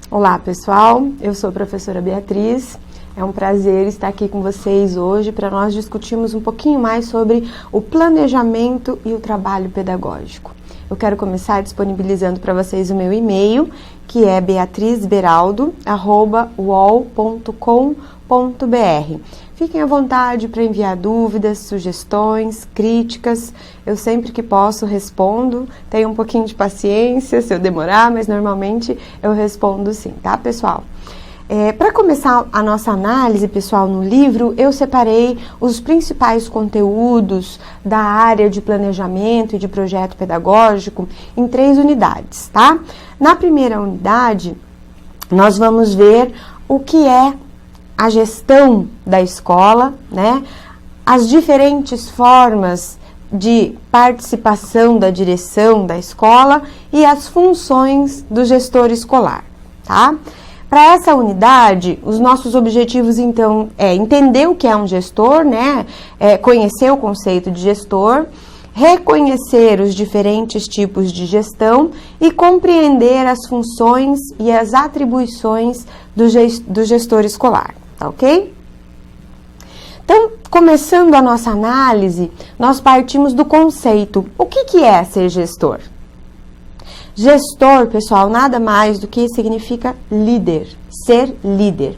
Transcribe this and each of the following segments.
Olá pessoal, eu sou a professora Beatriz, é um prazer estar aqui com vocês hoje para nós discutirmos um pouquinho mais sobre o planejamento e o trabalho pedagógico. Eu quero começar disponibilizando para vocês o meu e-mail, que é beatrizberaldo@uol.com.br. Fiquem à vontade para enviar dúvidas, sugestões, críticas. Eu sempre que posso respondo. Tenham um pouquinho de paciência se eu demorar, mas normalmente eu respondo sim, tá, pessoal? Para começar a nossa análise, pessoal, no livro, eu separei os principais conteúdos da área de planejamento e de projeto pedagógico em 3 unidades, tá? Na primeira unidade, nós vamos ver o que é a gestão da escola, né? As diferentes formas de participação da direção da escola e as funções do gestor escolar, tá? Para essa unidade, os nossos objetivos, então, é entender o que é um gestor, né? Conhecer o conceito de gestor, reconhecer os diferentes tipos de gestão e compreender as funções e as atribuições do gestor escolar, tá ok? Então, começando a nossa análise, nós partimos do conceito. O que é ser gestor? Gestor, pessoal, nada mais do que significa líder, ser líder.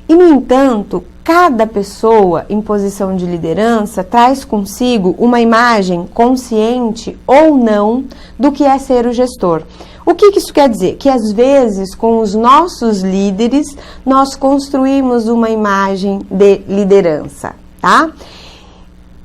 E, no entanto, cada pessoa em posição de liderança traz consigo uma imagem consciente ou não do que é ser o gestor. O que isso quer dizer? Que às vezes, com os nossos líderes, nós construímos uma imagem de liderança, tá?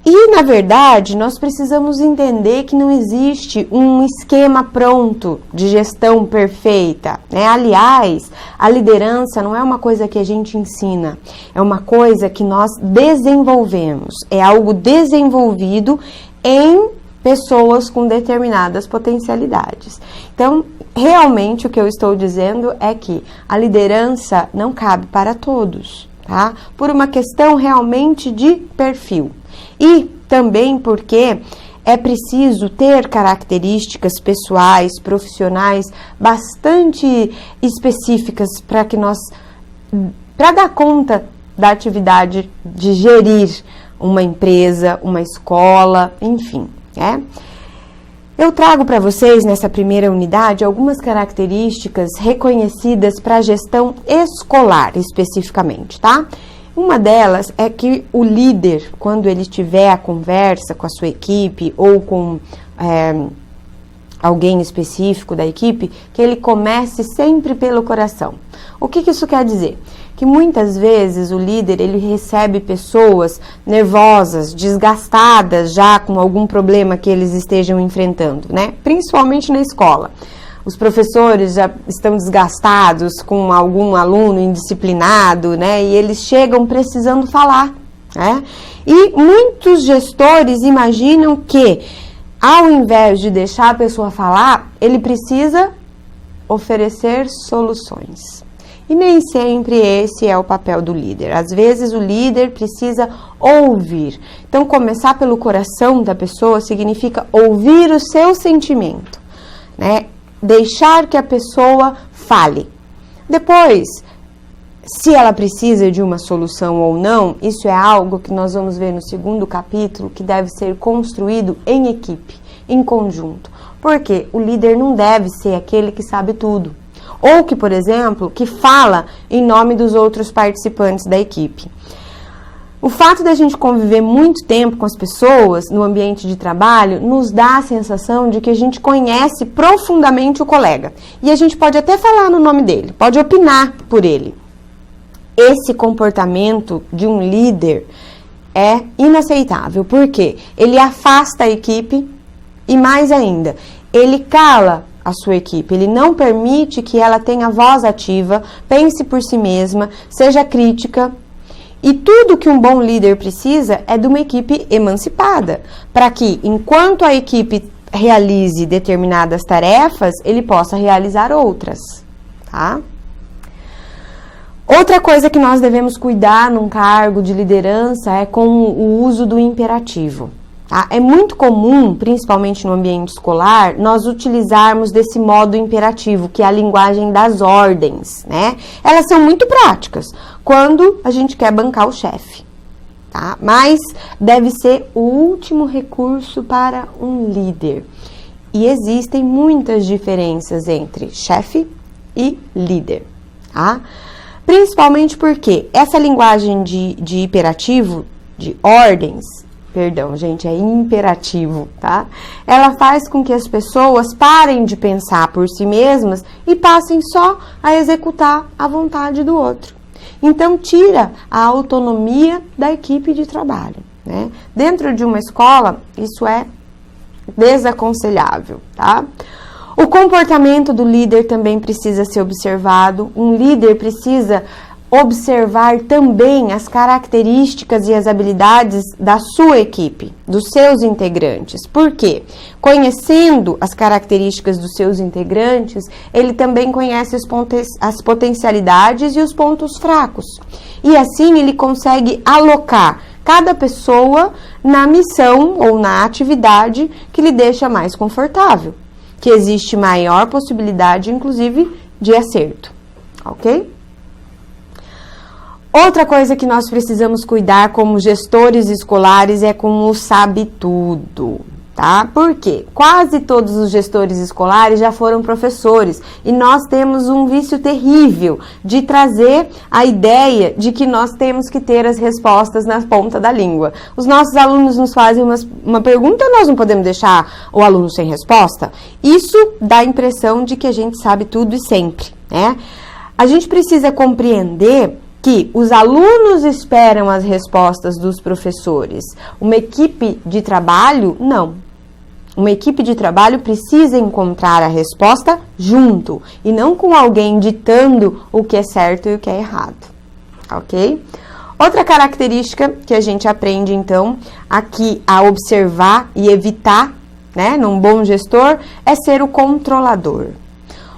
E, na verdade, nós precisamos entender que não existe um esquema pronto de gestão perfeita, né? Aliás, a liderança não é uma coisa que a gente ensina, é uma coisa que nós desenvolvemos, é algo desenvolvido em pessoas com determinadas potencialidades. Então, realmente, o que eu estou dizendo é que a liderança não cabe para todos, tá? Por uma questão realmente de perfil. E também porque é preciso ter características pessoais, profissionais, bastante específicas para dar conta da atividade de gerir uma empresa, uma escola, enfim, né? Eu trago para vocês, nessa primeira unidade, algumas características reconhecidas para a gestão escolar, especificamente, tá? Uma delas é que o líder, quando ele tiver a conversa com a sua equipe ou com alguém específico da equipe, que ele comece sempre pelo coração. O que isso quer dizer? Que muitas vezes o líder, ele recebe pessoas nervosas, desgastadas já com algum problema que eles estejam enfrentando, né? Principalmente na escola. Os professores já estão desgastados com algum aluno indisciplinado, né? E eles chegam precisando falar, né? E muitos gestores imaginam que, ao invés de deixar a pessoa falar, ele precisa oferecer soluções. E nem sempre esse é o papel do líder. Às vezes o líder precisa ouvir. Então, começar pelo coração da pessoa significa ouvir o seu sentimento, né? Deixar que a pessoa fale. Depois, se ela precisa de uma solução ou não, isso é algo que nós vamos ver no segundo capítulo, que deve ser construído em equipe, em conjunto. Porque o líder não deve ser aquele que sabe tudo. Ou que, por exemplo, que fala em nome dos outros participantes da equipe. O fato da gente conviver muito tempo com as pessoas no ambiente de trabalho nos dá a sensação de que a gente conhece profundamente o colega. E a gente pode até falar no nome dele, pode opinar por ele. Esse comportamento de um líder é inaceitável, porque ele afasta a equipe e, mais ainda, ele cala a sua equipe, ele não permite que ela tenha voz ativa, pense por si mesma, seja crítica. E tudo que um bom líder precisa é de uma equipe emancipada, para que, enquanto a equipe realize determinadas tarefas, ele possa realizar outras, tá? Outra coisa que nós devemos cuidar num cargo de liderança é com o uso do imperativo, Tá? É muito comum, principalmente no ambiente escolar, nós utilizarmos desse modo imperativo, que é a linguagem das ordens, né? Elas são muito práticas quando a gente quer bancar o chefe, tá? Mas deve ser o último recurso para um líder. E existem muitas diferenças entre chefe e líder, tá? Principalmente porque essa linguagem de imperativo, de ordens, perdão, gente, é imperativo, tá? Ela faz com que as pessoas parem de pensar por si mesmas e passem só a executar a vontade do outro. Então, tira a autonomia da equipe de trabalho, né? Dentro de uma escola, isso é desaconselhável, tá? O comportamento do líder também precisa ser observado. Um líder precisa observar também as características e as habilidades da sua equipe, dos seus integrantes. Por quê? Conhecendo as características dos seus integrantes, ele também conhece as potencialidades e os pontos fracos. E assim ele consegue alocar cada pessoa na missão ou na atividade que lhe deixa mais confortável, que existe maior possibilidade, inclusive, de acerto, ok? Outra coisa que nós precisamos cuidar como gestores escolares é com o sabe tudo, tá? Por quê? Quase todos os gestores escolares já foram professores e nós temos um vício terrível de trazer a ideia de que nós temos que ter as respostas na ponta da língua. Os nossos alunos nos fazem uma pergunta, nós não podemos deixar o aluno sem resposta? Isso dá a impressão de que a gente sabe tudo e sempre, né? A gente precisa compreender que os alunos esperam as respostas dos professores. Uma equipe de trabalho, não. Uma equipe de trabalho precisa encontrar a resposta junto e não com alguém ditando o que é certo e o que é errado, ok? Outra característica que a gente aprende, então, aqui a observar e evitar, né, num bom gestor, é ser o controlador.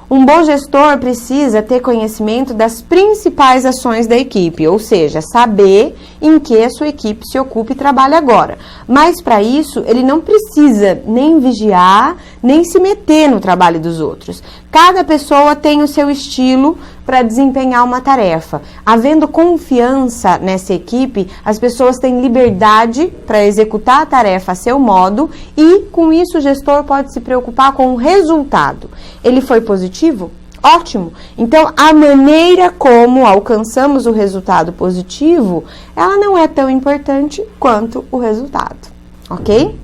Um bom gestor precisa ter conhecimento das principais ações da equipe, ou seja, saber em que a sua equipe se ocupa e trabalha agora. Mas para isso, ele não precisa nem vigiar, nem se meter no trabalho dos outros. Cada pessoa tem o seu estilo para desempenhar uma tarefa. Havendo confiança nessa equipe, as pessoas têm liberdade para executar a tarefa a seu modo e, com isso, o gestor pode se preocupar com o resultado. Ele foi positivo? Ótimo! Então, a maneira como alcançamos o resultado positivo, ela não é tão importante quanto o resultado, ok?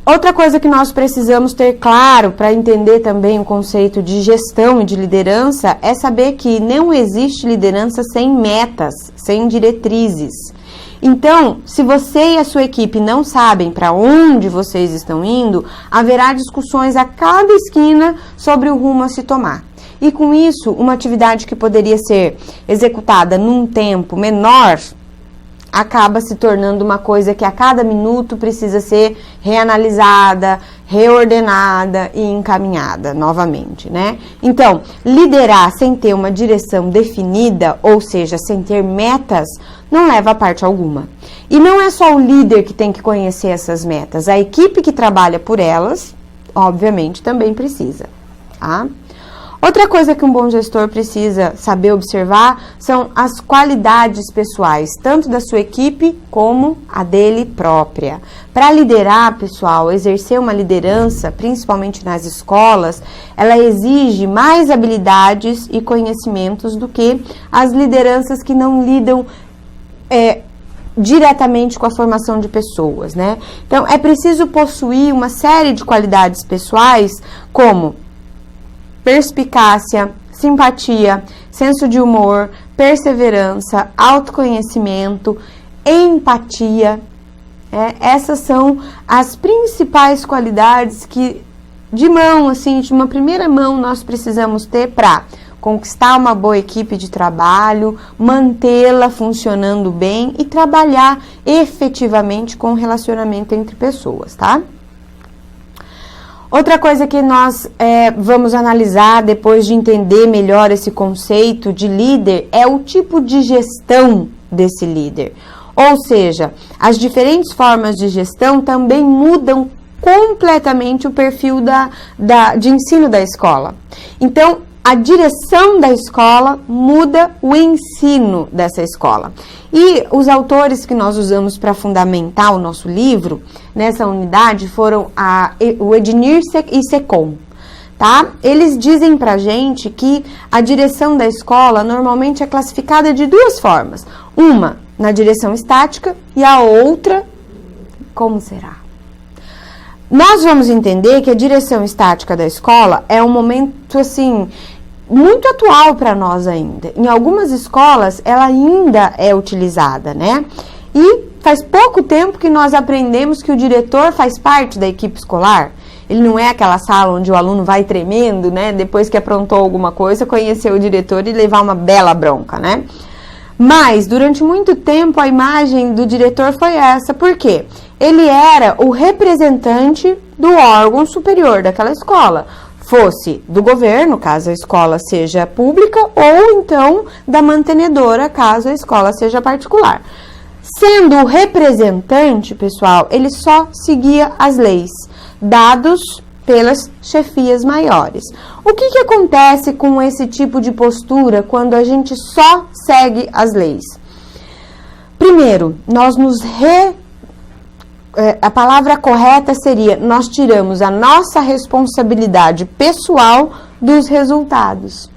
Outra coisa que nós precisamos ter claro para entender também o conceito de gestão e de liderança é saber que não existe liderança sem metas, sem diretrizes. Então, se você e a sua equipe não sabem para onde vocês estão indo, haverá discussões a cada esquina sobre o rumo a se tomar. E com isso, uma atividade que poderia ser executada num tempo menor acaba se tornando uma coisa que a cada minuto precisa ser reanalisada, reordenada e encaminhada novamente, né? Então, liderar sem ter uma direção definida, ou seja, sem ter metas, não leva a parte alguma. E não é só o líder que tem que conhecer essas metas, a equipe que trabalha por elas, obviamente, também precisa, tá? Outra coisa que um bom gestor precisa saber observar são as qualidades pessoais, tanto da sua equipe como a dele própria. Para liderar, pessoal, exercer uma liderança, principalmente nas escolas, ela exige mais habilidades e conhecimentos do que as lideranças que não lidam diretamente com a formação de pessoas, né? Então, é preciso possuir uma série de qualidades pessoais, como perspicácia, simpatia, senso de humor, perseverança, autoconhecimento, empatia. Essas são as principais qualidades que, de mão, assim, de uma primeira mão, nós precisamos ter para conquistar uma boa equipe de trabalho, mantê-la funcionando bem e trabalhar efetivamente com o relacionamento entre pessoas, tá? Outra coisa que nós vamos analisar depois de entender melhor esse conceito de líder é o tipo de gestão desse líder. Ou seja, as diferentes formas de gestão também mudam completamente o perfil de ensino da escola. Então, a direção da escola muda o ensino dessa escola. E os autores que nós usamos para fundamentar o nosso livro, nessa unidade, foram o Ednir e Secom. Tá? Eles dizem pra gente que a direção da escola normalmente é classificada de duas formas. Uma na direção estática e a outra, como será? Nós vamos entender que a direção estática da escola é um momento, assim, muito atual para nós ainda. Em algumas escolas, ela ainda é utilizada, né? E faz pouco tempo que nós aprendemos que o diretor faz parte da equipe escolar. Ele não é aquela sala onde o aluno vai tremendo, né? Depois que aprontou alguma coisa, conhecer o diretor e levar uma bela bronca, né? Mas, durante muito tempo, a imagem do diretor foi essa. Por quê? Ele era o representante do órgão superior daquela escola. Fosse do governo, caso a escola seja pública, ou então da mantenedora, caso a escola seja particular. Sendo o representante, pessoal, ele só seguia as leis dados pelas chefias maiores. O que acontece com esse tipo de postura quando a gente só segue as leis? Primeiro, a palavra correta seria: nós tiramos a nossa responsabilidade pessoal dos resultados.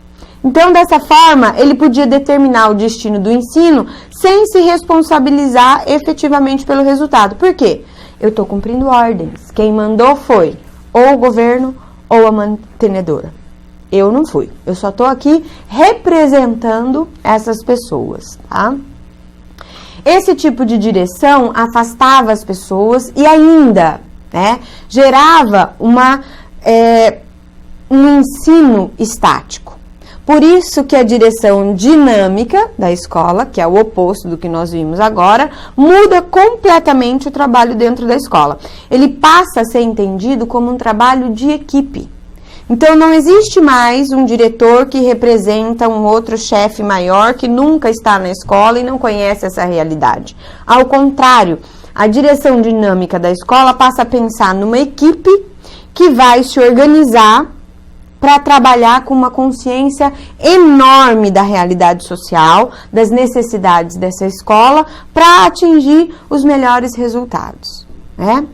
Então, dessa forma, ele podia determinar o destino do ensino sem se responsabilizar efetivamente pelo resultado. Por quê? Eu estou cumprindo ordens. Quem mandou foi ou o governo ou a mantenedora. Eu não fui. Eu só estou aqui representando essas pessoas, tá? Esse tipo de direção afastava as pessoas e ainda, né, gerava um ensino estático. Por isso que a direção dinâmica da escola, que é o oposto do que nós vimos agora, muda completamente o trabalho dentro da escola. Ele passa a ser entendido como um trabalho de equipe. Então, não existe mais um diretor que representa um outro chefe maior que nunca está na escola e não conhece essa realidade. Ao contrário, a direção dinâmica da escola passa a pensar numa equipe que vai se organizar para trabalhar com uma consciência enorme da realidade social, das necessidades dessa escola, para atingir os melhores resultados, né?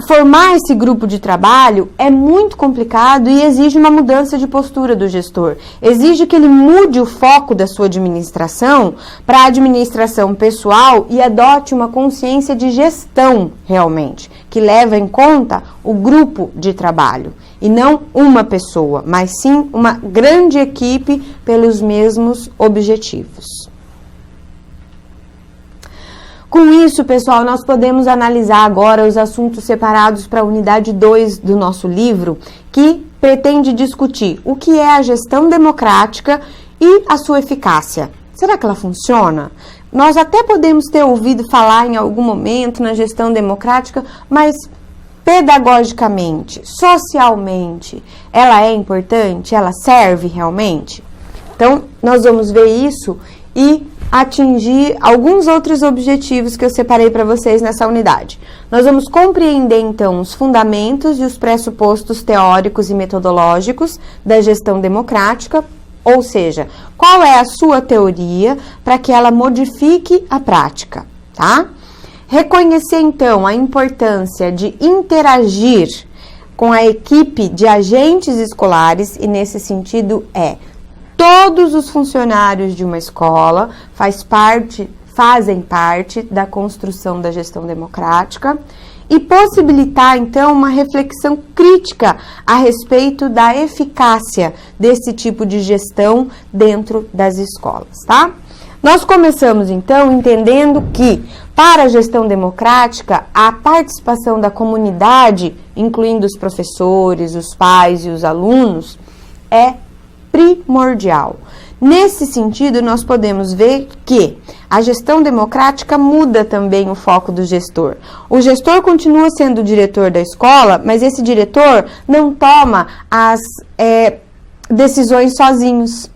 Formar esse grupo de trabalho é muito complicado e exige uma mudança de postura do gestor. Exige que ele mude o foco da sua administração para a administração pessoal e adote uma consciência de gestão, realmente, que leva em conta o grupo de trabalho. E não uma pessoa, mas sim uma grande equipe pelos mesmos objetivos. Com isso, pessoal, nós podemos analisar agora os assuntos separados para a unidade 2 do nosso livro, que pretende discutir o que é a gestão democrática e a sua eficácia. Será que ela funciona? Nós até podemos ter ouvido falar em algum momento na gestão democrática, mas pedagogicamente, socialmente, ela é importante? Ela serve realmente? Então, nós vamos ver isso e atingir alguns outros objetivos que eu separei para vocês nessa unidade. Nós vamos compreender, então, os fundamentos e os pressupostos teóricos e metodológicos da gestão democrática, ou seja, qual é a sua teoria para que ela modifique a prática, tá? Reconhecer, então, a importância de interagir com a equipe de agentes escolares, e nesse sentido todos os funcionários de uma escola fazem parte da construção da gestão democrática e possibilitar, então, uma reflexão crítica a respeito da eficácia desse tipo de gestão dentro das escolas, tá? Nós começamos, então, entendendo que, para a gestão democrática, a participação da comunidade, incluindo os professores, os pais e os alunos, é primordial. Nesse sentido, nós podemos ver que a gestão democrática muda também o foco do gestor. O gestor continua sendo o diretor da escola, mas esse diretor não toma as decisões sozinhos.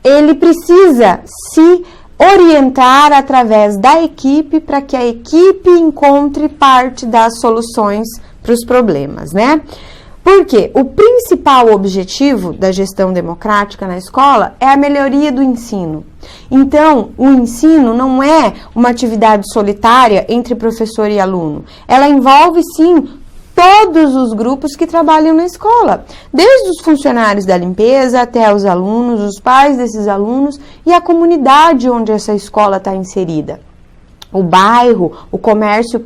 Ele precisa se orientar através da equipe para que a equipe encontre parte das soluções para os problemas, né? Porque o principal objetivo da gestão democrática na escola é a melhoria do ensino. Então, o ensino não é uma atividade solitária entre professor e aluno. Ela envolve, sim, todos os grupos que trabalham na escola, desde os funcionários da limpeza até os alunos, os pais desses alunos e a comunidade onde essa escola está inserida. O bairro, o comércio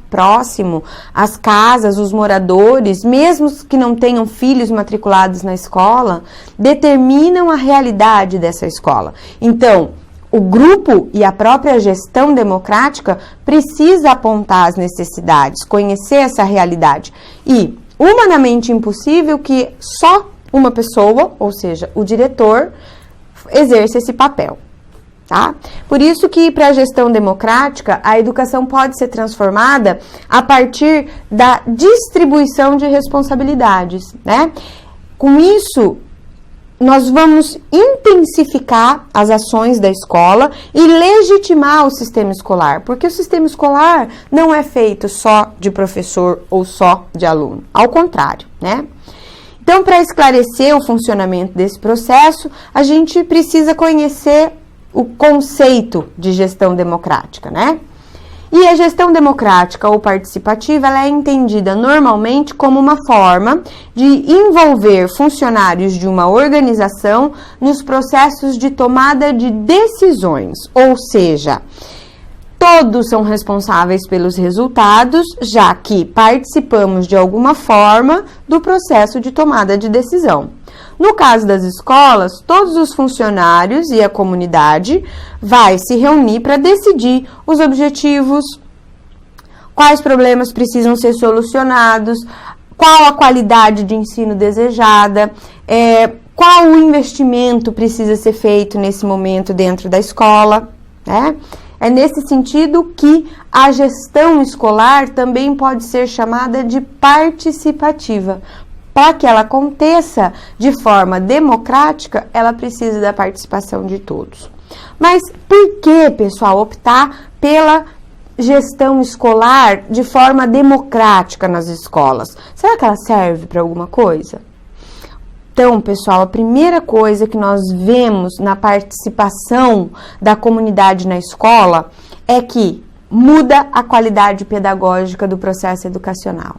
próximo, as casas, os moradores, mesmo que não tenham filhos matriculados na escola, determinam a realidade dessa escola. Então, o grupo e a própria gestão democrática precisa apontar as necessidades, conhecer essa realidade. E humanamente impossível que só uma pessoa, ou seja, o diretor, exerça esse papel. Tá? Por isso que para a gestão democrática, a educação pode ser transformada a partir da distribuição de responsabilidades, né? Com isso, nós vamos intensificar as ações da escola e legitimar o sistema escolar, porque o sistema escolar não é feito só de professor ou só de aluno, ao contrário, né? Então, para esclarecer o funcionamento desse processo, a gente precisa conhecer o conceito de gestão democrática, né? E a gestão democrática ou participativa, ela é entendida normalmente como uma forma de envolver funcionários de uma organização nos processos de tomada de decisões, ou seja, todos são responsáveis pelos resultados, já que participamos de alguma forma do processo de tomada de decisão. No caso das escolas, todos os funcionários e a comunidade vai se reunir para decidir os objetivos, quais problemas precisam ser solucionados, qual a qualidade de ensino desejada, qual o investimento precisa ser feito nesse momento dentro da escola, né? É nesse sentido que a gestão escolar também pode ser chamada de participativa. Para que ela aconteça de forma democrática, ela precisa da participação de todos. Mas por que, pessoal, optar pela gestão escolar de forma democrática nas escolas? Será que ela serve para alguma coisa? Então, pessoal, a primeira coisa que nós vemos na participação da comunidade na escola é que muda a qualidade pedagógica do processo educacional.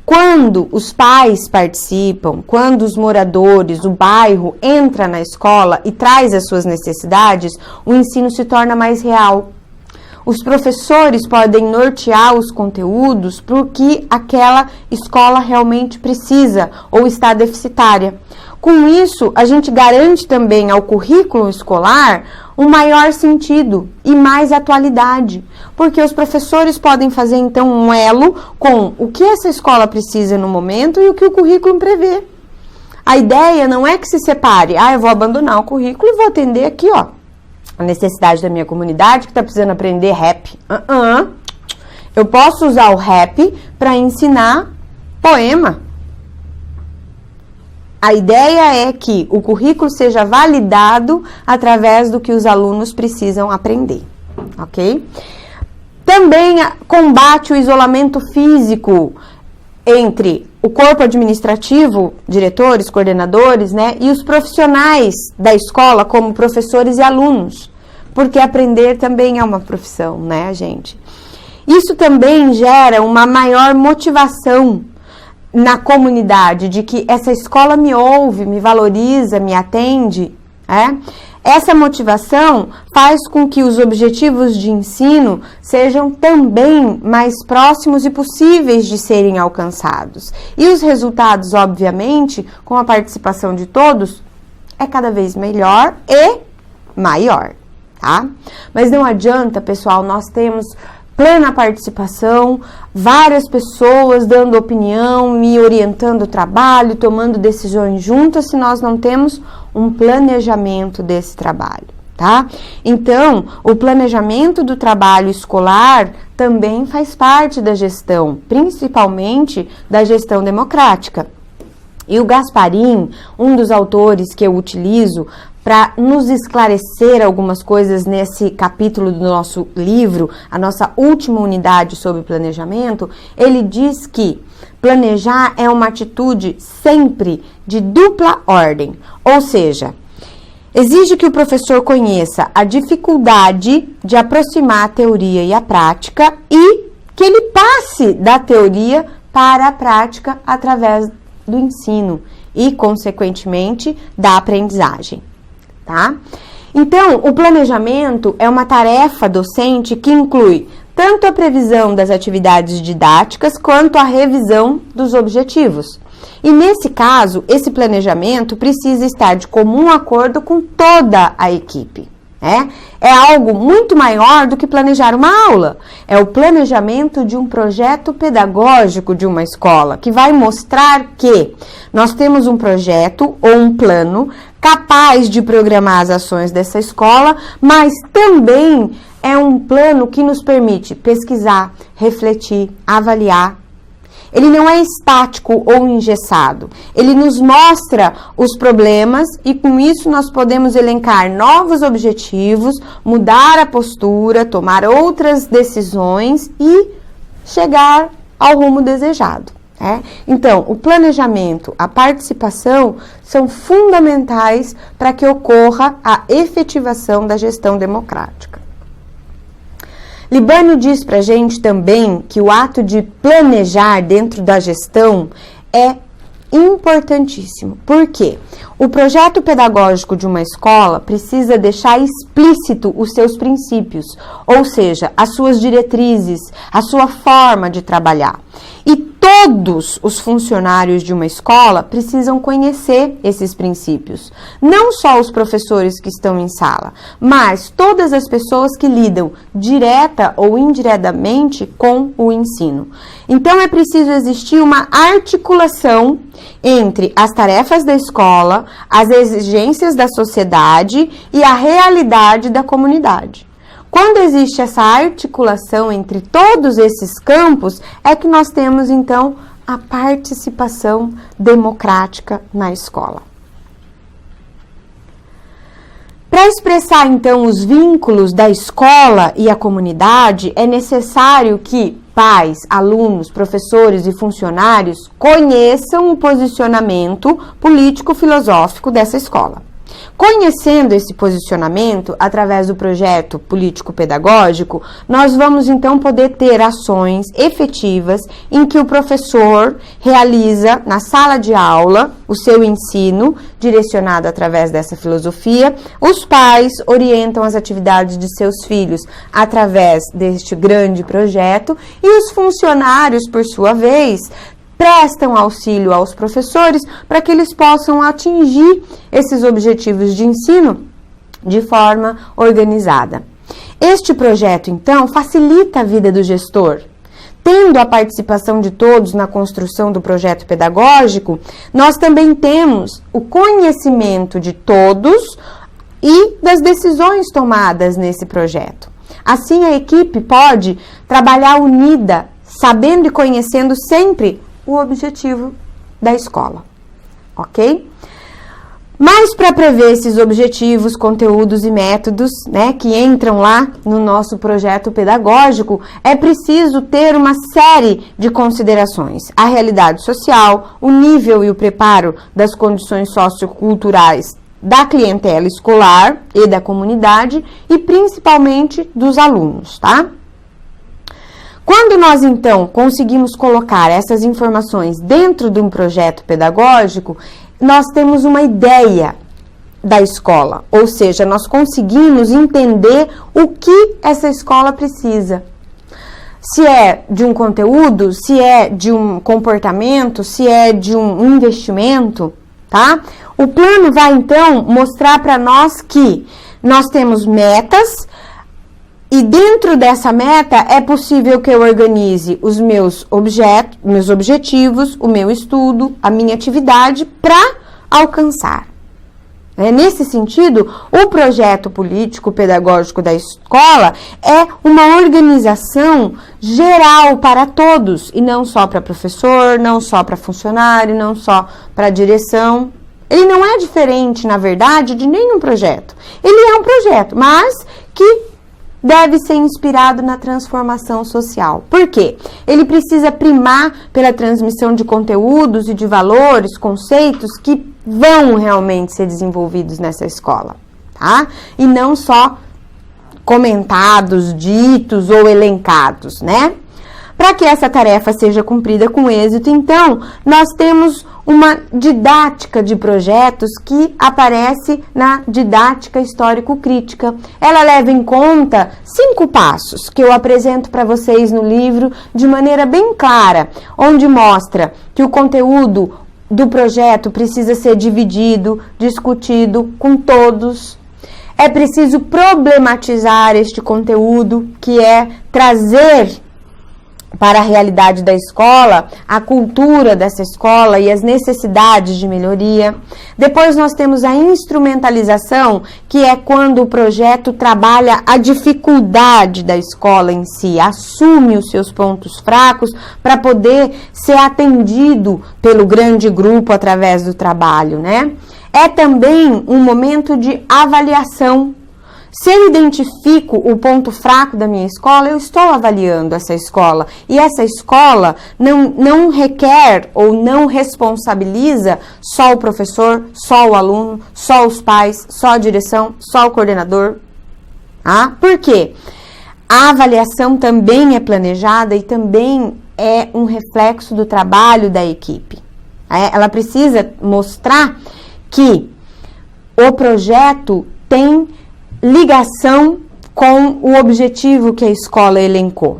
Quando os pais participam, quando os moradores, o bairro entra na escola e traz as suas necessidades, o ensino se torna mais real. Os professores podem nortear os conteúdos porque aquela escola realmente precisa ou está deficitária. Com isso, a gente garante também ao currículo escolar um maior sentido e mais atualidade, porque os professores podem fazer então um elo com o que essa escola precisa no momento e o que o currículo prevê. A ideia não é que se separe, eu vou abandonar o currículo e vou atender aqui, ó, a necessidade da minha comunidade que está precisando aprender rap. Eu posso usar o rap para ensinar poema. A ideia é que o currículo seja validado através do que os alunos precisam aprender, ok? Também combate o isolamento físico entre o corpo administrativo, diretores, coordenadores, né, e os profissionais da escola, como professores e alunos, porque aprender também é uma profissão, né, gente? Isso também gera uma maior motivação na comunidade, de que essa escola me ouve, me valoriza, me atende, Essa motivação faz com que os objetivos de ensino sejam também mais próximos e possíveis de serem alcançados. E os resultados, obviamente, com a participação de todos, é cada vez melhor e maior, tá? Mas não adianta, pessoal, nós temos plena participação, várias pessoas dando opinião, me orientando o trabalho, tomando decisões juntas, se nós não temos um planejamento desse trabalho, tá? Então, o planejamento do trabalho escolar também faz parte da gestão, principalmente da gestão democrática. E o Gasparin, um dos autores que eu utilizo para nos esclarecer algumas coisas nesse capítulo do nosso livro, a nossa última unidade sobre planejamento. Ele diz que planejar é uma atitude sempre de dupla ordem, ou seja, exige que o professor conheça a dificuldade de aproximar a teoria e a prática e que ele passe da teoria para a prática através do ensino e, consequentemente, da aprendizagem, tá? Então, o planejamento é uma tarefa docente que inclui tanto a previsão das atividades didáticas quanto a revisão dos objetivos. E, nesse caso, esse planejamento precisa estar de comum acordo com toda a equipe. É algo muito maior do que planejar uma aula. É o planejamento de um projeto pedagógico de uma escola, que vai mostrar que nós temos um projeto ou um plano capaz de programar as ações dessa escola, mas também é um plano que nos permite pesquisar, refletir, avaliar. Ele não é estático ou engessado. Ele nos mostra os problemas e, com isso, nós podemos elencar novos objetivos, mudar a postura, tomar outras decisões e chegar ao rumo desejado. Então, o planejamento, a participação são fundamentais para que ocorra a efetivação da gestão democrática. Libânio diz pra gente também que o ato de planejar dentro da gestão é importantíssimo. Por quê? O projeto pedagógico de uma escola precisa deixar explícito os seus princípios, ou seja, as suas diretrizes, a sua forma de trabalhar. E todos os funcionários de uma escola precisam conhecer esses princípios. Não só os professores que estão em sala, mas todas as pessoas que lidam direta ou indiretamente com o ensino. Então, é preciso existir uma articulação entre as tarefas da escola, as exigências da sociedade e a realidade da comunidade. Quando existe essa articulação entre todos esses campos, é que nós temos, então, a participação democrática na escola. Para expressar, então, os vínculos da escola e a comunidade, é necessário que pais, alunos, professores e funcionários conheçam o posicionamento político-filosófico dessa escola. Conhecendo esse posicionamento, através do projeto político-pedagógico, nós vamos então poder ter ações efetivas em que o professor realiza na sala de aula o seu ensino, direcionado através dessa filosofia, os pais orientam as atividades de seus filhos através deste grande projeto e os funcionários, por sua vez, prestam auxílio aos professores para que eles possam atingir esses objetivos de ensino de forma organizada. Este projeto, então, facilita a vida do gestor. Tendo a participação de todos na construção do projeto pedagógico, nós também temos o conhecimento de todos e das decisões tomadas nesse projeto. Assim, a equipe pode trabalhar unida, sabendo e conhecendo sempre o objetivo da escola, ok? Mas para prever esses objetivos, conteúdos e métodos, que entram lá no nosso projeto pedagógico, é preciso ter uma série de considerações. A realidade social, o nível e o preparo das condições socioculturais da clientela escolar e da comunidade e principalmente dos alunos, tá? Quando nós, então, conseguimos colocar essas informações dentro de um projeto pedagógico, nós temos uma ideia da escola, ou seja, nós conseguimos entender o que essa escola precisa. Se é de um conteúdo, se é de um comportamento, se é de um investimento, tá? O plano vai, então, mostrar para nós que nós temos metas. E dentro dessa meta é possível que eu organize os meus objetivos, o meu estudo, a minha atividade para alcançar. Nesse sentido, o projeto político-pedagógico da escola é uma organização geral para todos, e não só para professor, não só para funcionário, não só para direção, Ele não é diferente, na verdade, de nenhum projeto. Ele é um projeto, mas que deve ser inspirado na transformação social. Por quê? Ele precisa primar pela transmissão de conteúdos e de valores, conceitos que vão realmente ser desenvolvidos nessa escola, tá? E não só comentados, ditos ou elencados, né? Para que essa tarefa seja cumprida com êxito, então, nós temos uma didática de projetos que aparece na didática histórico-crítica. Ela leva em conta 5 passos que eu apresento para vocês no livro de maneira bem clara, onde mostra que o conteúdo do projeto precisa ser dividido, discutido com todos. É preciso problematizar este conteúdo, que é trazer para a realidade da escola, a cultura dessa escola e as necessidades de melhoria. Depois nós temos a instrumentalização, que é quando o projeto trabalha a dificuldade da escola em si, assume os seus pontos fracos para poder ser atendido pelo grande grupo através do trabalho, né? É também um momento de avaliação. Se eu identifico o ponto fraco da minha escola, eu estou avaliando essa escola. E essa escola não requer ou não responsabiliza só o professor, só o aluno, só os pais, só a direção, só o coordenador. Ah, por quê? A avaliação também é planejada e também é um reflexo do trabalho da equipe. Ela precisa mostrar que o projeto tem ligação com o objetivo que a escola elencou.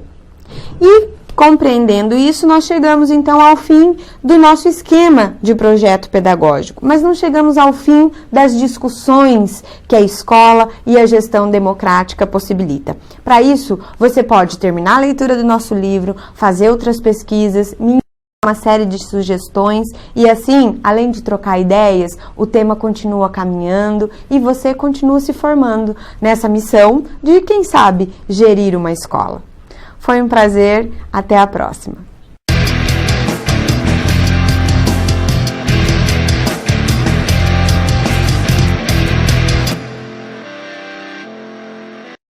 E, compreendendo isso, nós chegamos então ao fim do nosso esquema de projeto pedagógico, mas não chegamos ao fim das discussões que a escola e a gestão democrática possibilita. Para isso, você pode terminar a leitura do nosso livro, fazer outras pesquisas, uma série de sugestões e assim, além de trocar ideias, o tema continua caminhando e você continua se formando nessa missão de, quem sabe, gerir uma escola. Foi um prazer, até a próxima.